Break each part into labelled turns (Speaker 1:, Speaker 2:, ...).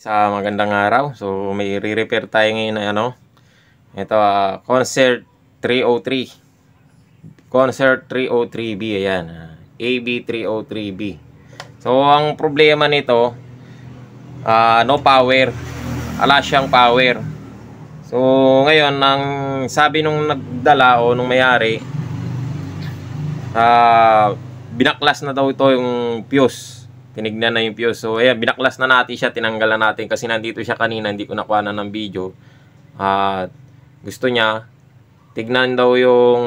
Speaker 1: sa magandang araw. So may re-repair tayo ngayon na ano. Ito Concert 303. Concert 303B, ayan. AB303B. So ang problema nito, no power. Wala siyang power. So ngayon, ang sabi nung nagdala o nung may-ari, binaklas na daw ito yung fuse. Tinignan na yung fuse. So ayan, binaklas na natin siya, tinanggal na natin kasi nandito siya kanina, hindi ko nakuha na ng video. Gusto niya tignan daw yung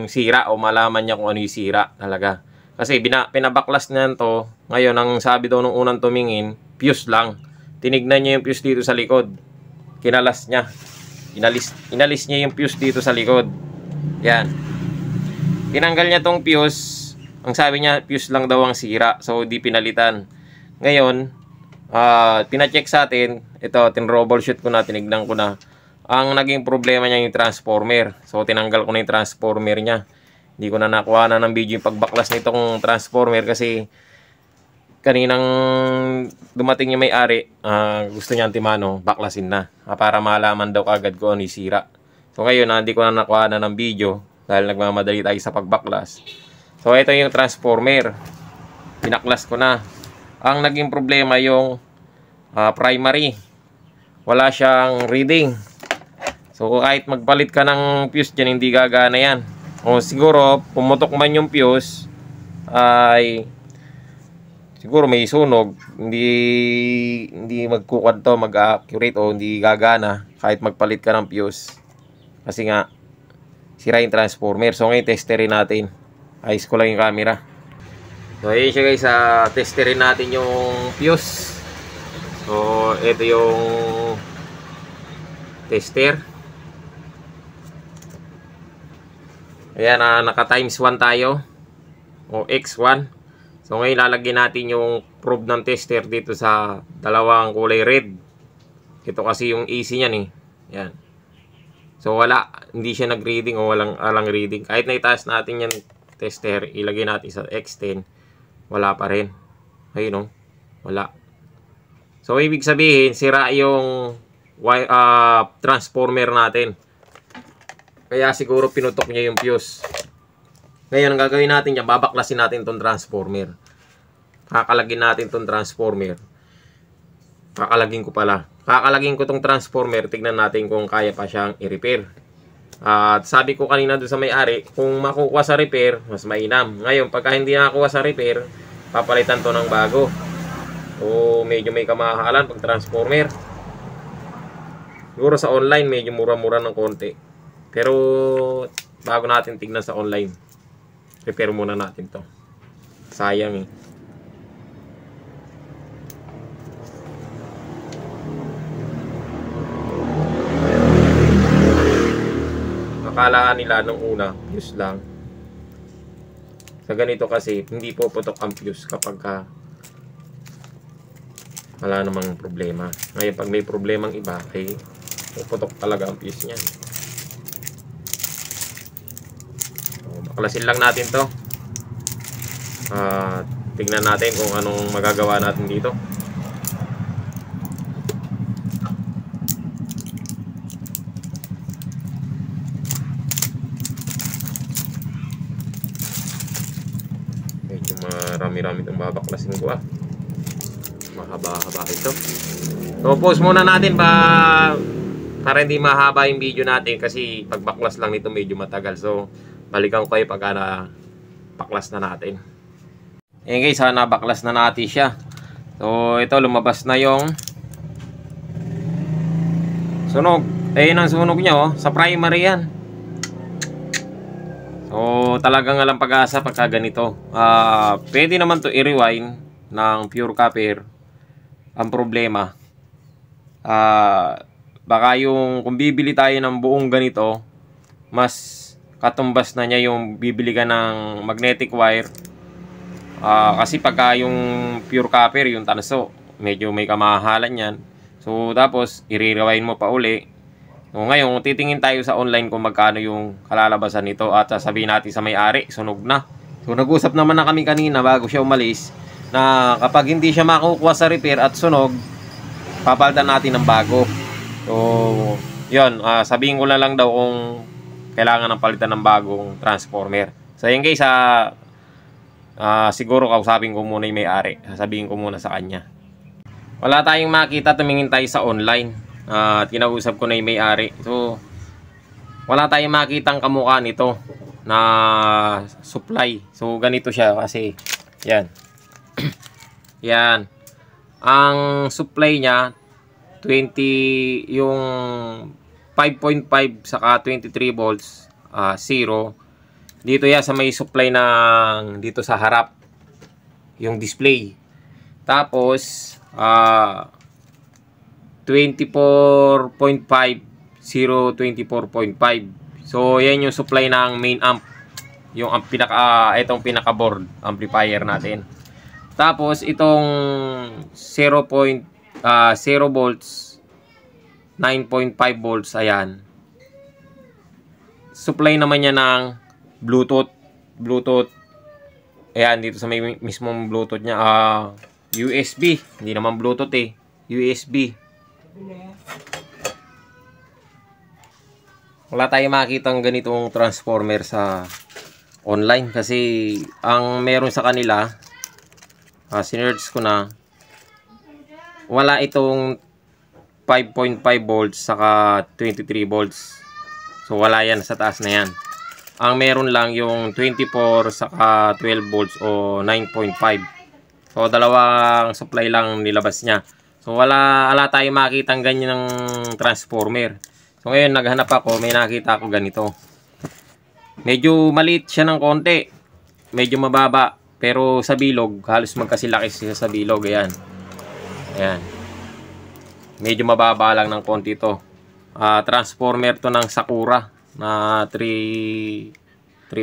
Speaker 1: sira o malaman niya kung ano yung sira talaga. Kasi pinabaklas niya to. Ngayon, ang sabi daw nung unang tumingin, fuse lang. Tinignan niya yung fuse dito sa likod. Kinalas niya. Inalis niya yung fuse dito sa likod. Yan. Tinanggal niya tong fuse. Ang sabi niya, fuse lang daw ang sira. So, di pinalitan. Ngayon, pina-check sa atin. Ito, tin-troubleshoot ko na, tinignan ko na. Ang naging problema niya yung transformer. So, tinanggal ko na yung transformer niya. Hindi ko na nakuha na ng video yung pagbaklas nitong transformer kasi kaninang dumating yung may-ari, gusto niya antimano, baklasin na. Para malaman daw kagad ko ano yung sira. So, ngayon, hindi ko na nakuha na ng video dahil nagmamadali tayo sa pagbaklas. So, ito yung transformer. Pinaklas ko na. Ang naging problema yung primary. Wala siyang reading. So, kahit magpalit ka ng fuse dyan, hindi gagana yan. O siguro, pumutok man yung fuse, ay siguro may sunog. Hindi magkukwad to, mag-accurate o hindi gagana kahit magpalit ka ng fuse. Kasi nga, sira yung transformer. So, ngayon, testerin natin. Ayos ko lang yung camera. So ayun siya guys, testerin natin yung fuse. So ito yung tester. Ayan, naka times 1 tayo o x1. So ngayon lalagyan natin yung probe ng tester dito sa dalawang kulay red. Ito kasi yung AC niyan eh. Ayan. So wala, hindi siya nag-reading o walang reading. Kahit na itaas natin yan tester, ilagay natin sa X10, wala pa rin. Ayun, no? Wala. So ibig sabihin, sira yung transformer natin. Kaya siguro pinutok niya yung fuse. Ngayon, ang gagawin natin dyan, babaklasin natin itong transformer. Kakalagin natin itong transformer. Kakalagin ko pala. Kakalagin ko itong transformer, tignan natin kung kaya pa siyang i-repair. At sabi ko kanina doon sa may-ari, kung makukuha sa repair, mas mainam. Ngayon, pagka hindi nakakuha sa repair, papalitan to ng bago. O medyo may kamahalan pag transformer. Siguro sa online, medyo mura-mura ng konti. Pero, bago natin tignan sa online, repair muna natin to. Sayang eh. Akalaan nila nung una, fuse lang. Sa ganito kasi, hindi po putok ang fuse kapag wala namang problema. Ngayon, pag may problemang iba, ay puputok talaga ang fuse niyan. So, baklasin lang natin to. Tignan natin kung anong magagawa natin dito. Marami-rami itong babaklasin ko mahaba-haba ito. So pause muna natin para hindi mahaba yung video natin kasi pagbaklas lang nito medyo matagal. So balikan ko kayo pagka baklas na natin. Ayan guys, nabaklas na natin siya. So ito, lumabas na yung sunog. Ayun ang sunog niya sa primary yan. So talagang alang pag-asa pagka ganito. Pwede naman to i-rewind ng pure copper. Ang problema, baka yung kung bibili tayo ng buong ganito, mas katumbas na niya yung bibili ka ng magnetic wire. Kasi pagka yung pure copper, yung tanso, medyo may kamahalan yan. So tapos i-rewind mo pa uli. So ngayon, titingin tayo sa online kung magkano yung kalalabasan nito at sasabihin natin sa may-ari, sunog na. So nag-usap naman na kami kanina bago siya umalis na kapag hindi siya makukuha sa repair at sunog, papalitan natin ng bago. So, yun, sabihin ko na lang daw kung kailangan ng palitan ng bagong transformer. So, yun guys, siguro kausapin ko muna yung may-ari. Sasabihin ko muna sa kanya. Wala tayong makita, tumingin tayo sa online. At kinausap ko na yung may-ari. So, wala tayong makitang kamukha nito na supply. So, ganito siya kasi, yan. Yan. Ang supply niya, 20, yung 5.5 saka 23 volts, 0. Dito yan sa may supply ng, dito sa harap, yung display. Tapos, 24.5, 024.5. So, yan yung supply ng main amp. Yung itong pinaka-board amplifier natin. Tapos, itong 0 volts, 9.5 volts, ayan. Supply naman niya ng Bluetooth. Ayan, dito sa may mismong Bluetooth niya. USB. Hindi naman Bluetooth eh. USB. Wala tayong makikita ng ganitong transformer sa online. Kasi, ang meron sa kanila, sinearch ko na, wala itong 5.5 volts saka 23 volts. So wala yan sa taas na yan. Ang meron lang yung 24 saka 12 volts o 9.5. So dalawang supply lang nilabas niya. So wala tayong makitang ganyan ng transformer. So ngayon naghanap ako, may nakita ako ganito. Medyo maliit siya ng konti. Medyo mababa. Pero sa bilog, halos magkasilaki siya sa bilog. Ayan. Ayan. Medyo mababa lang ng konti ito. Transformer to ng Sakura na 302.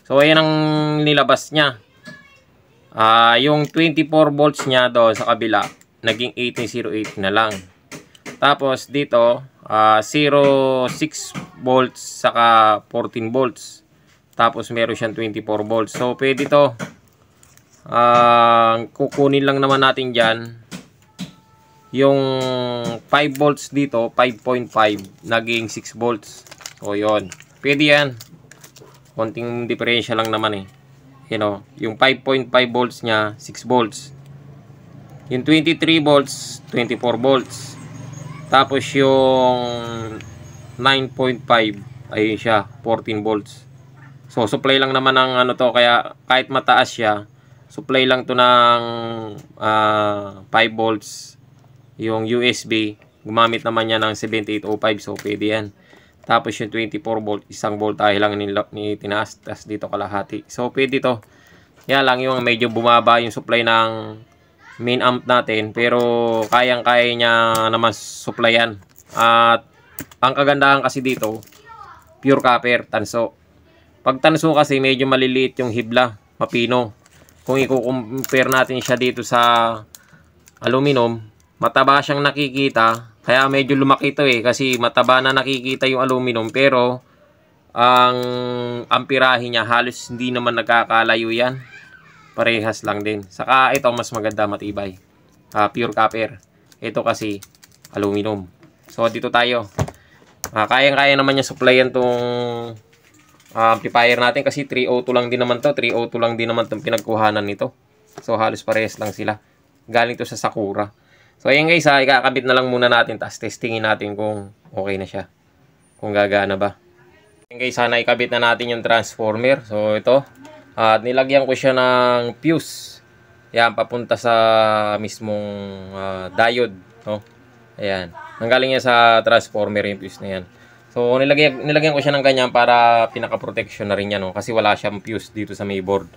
Speaker 1: So ayan ang nilabas niya. Yung 24 volts niya doon sa kabila, naging 1808 na lang. Tapos dito, 0.6 volts saka 14 volts. Tapos meron siyang 24 volts. So pwede to. Kukunin lang naman natin dyan. Yung 5 volts dito, 5.5, naging 6 volts. So yun. Pwede yan. Konting diferensya lang naman eh. You know, yung 5.5 volts niya, 6 volts. Yung 23 volts, 24 volts. Tapos yung 9.5, ayun siya, 14 volts. So supply lang naman ng ano to, kaya kahit mataas siya, supply lang to ng 5 volts. Yung USB, gumamit naman niya ng 7805, so pwede yan. Tapos yung 24 volt, isang voltahe lang ni tinaas, tas dito kalahati. So pwede to. Yan lang yung medyo bumaba yung supply ng main amp natin, pero kayang-kaya niya naman supplyan. At ang kagandahan kasi dito, pure copper, tanso. Pag tanso kasi medyo maliliit yung hibla, mapino. Kung i-compare natin siya dito sa aluminum, mataba siyang nakikita, kaya medyo lumaki ito eh, kasi mataba na nakikita yung aluminum, pero ang amperahe niya halos hindi naman nagkakalayo yan. Parehas lang din. Saka ito mas maganda, matibay. Pure copper. Ito kasi aluminum. So dito tayo. Kayang-kaya naman niya supplyan tong amplifier natin kasi 302 lang din naman to. 302 lang din naman tong pinagkuhanan nito. So halos parehas lang sila. Galing to sa Sakura. So ayan guys, ikakabit na lang muna natin, tapos testingin natin kung okay na siya, kung gagana ba. Ayan guys, sana ikabit na natin yung transformer. So ito, at nilagyan ko siya ng fuse. Ayan, papunta sa mismong diode, no? Ayan, nanggaling niya sa transformer yung fuse na yan. So nilagyan ko siya ng ganyan para pinaka-protection na rin yan, no? Kasi wala siyang fuse dito sa may board.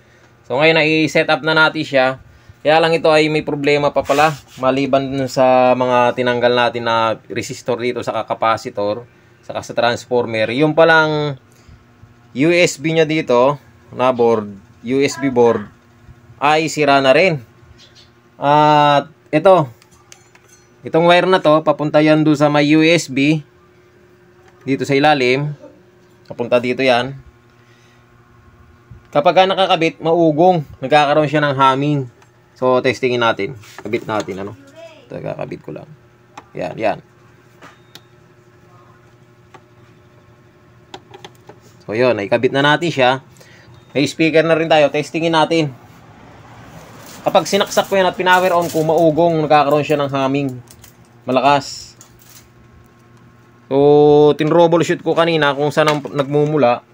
Speaker 1: So ngayon, i-set up na natin siya. Kaya lang ito ay may problema pa pala. Maliban sa mga tinanggal natin na resistor dito sa capacitor, saka sa transformer, yung palang USB nya dito na board, USB board, ay sira na rin. At itong wire na to, papunta yan doon sa may USB dito sa ilalim. Papunta dito yan. Kapag nakakabit, maugong, nagkakaroon siya ng humming. So testingin natin, kabit natin ano. Ito, kakabit ko lang. Yan, yan. So, yun. Naikabit na natin siya. May speaker na rin tayo. Testingin natin. Kapag sinaksak ko yan at pinower on ko, maugong, nagkakaroon siya ng humming. Malakas. So, tinroubleshoot ko kanina kung saan nagmumula.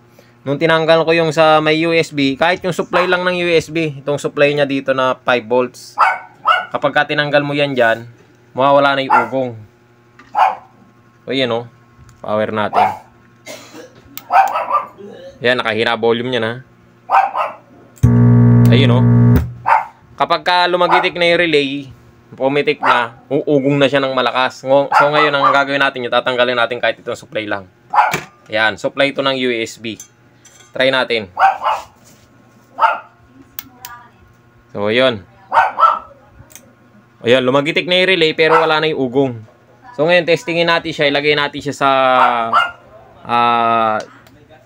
Speaker 1: Nung tinanggal ko yung sa may USB, kahit yung supply lang ng USB, itong supply niya dito na 5 volts. Kapag ka tinanggal mo yan dyan, mawawala na yung ugong. So, yan o. Power natin. Yan, nakahina volume niya na. Ayun o. Kapag ka lumagitik na yung relay, pumitik na, uugong na siya ng malakas. So ngayon, ang gagawin natin, yung tatanggalin natin kahit itong supply lang. Yan, supply ito ng USB. Try natin. So, ayun. Ayun, lumagitik na yung relay pero wala na yung ugong. So ngayon, testingin natin siya. Ilagay natin siya sa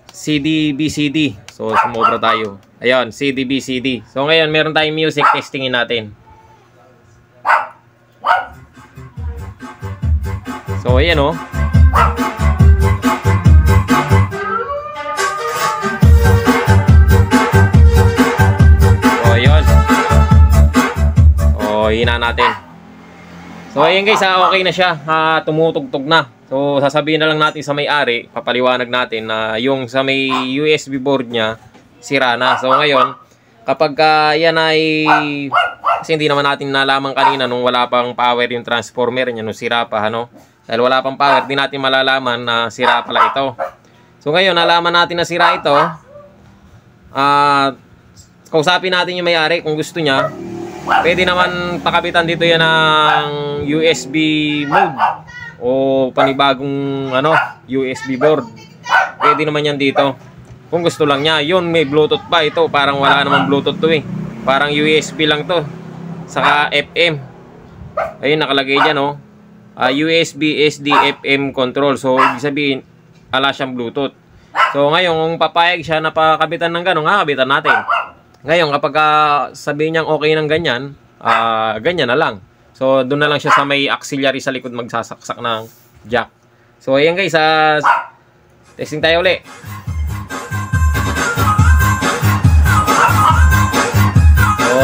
Speaker 1: CD-BCD. So, sumobra tayo. Ayun, CD-BCD. So, ngayon, meron tayong music. Testingin natin. So, ayan o. So, ayun. So, hina natin. So, ayan guys, okay na siya. Tumutugtog na. So, sasabihin na lang natin sa may-ari, papaliwanag natin na yung sa may USB board niya, sira na. So, ngayon, kapag yan ay, kasi hindi naman natin nalaman kanina nung wala pang power yung transformer niya, nung sira pa, ano? Dahil wala pang power, di natin malalaman na sira pala ito. So, ngayon, nalaman natin na sira ito. Kausapin natin yung may-ari kung gusto niya. Pwede naman pakabitan dito yan ng USB mode o panibagong USB board. Pwede naman yan dito. Kung gusto lang niya. Yun, may Bluetooth pa. Ito, parang wala namang Bluetooth to eh. Parang USB lang to. Saka FM. Ayun, nakalagay dyan oh. USB, SD, FM control. So, ibig sabihin, ala siyang Bluetooth. So, ngayon, kung papayag siya na pakabitan ng ganun, kabitan natin. Ngayon, kapag sabihin niyang okay ng ganyan, ganyan na lang. So, doon na lang siya sa may auxiliary sa likod magsasaksak ng jack. So, ayan guys, testing tayo ulit.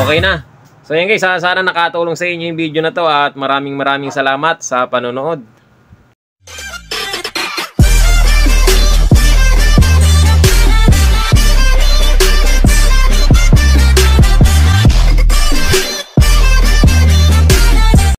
Speaker 1: Okay na. So, ayan guys, sana nakatulong sa inyo yung video na to at maraming salamat sa panonood.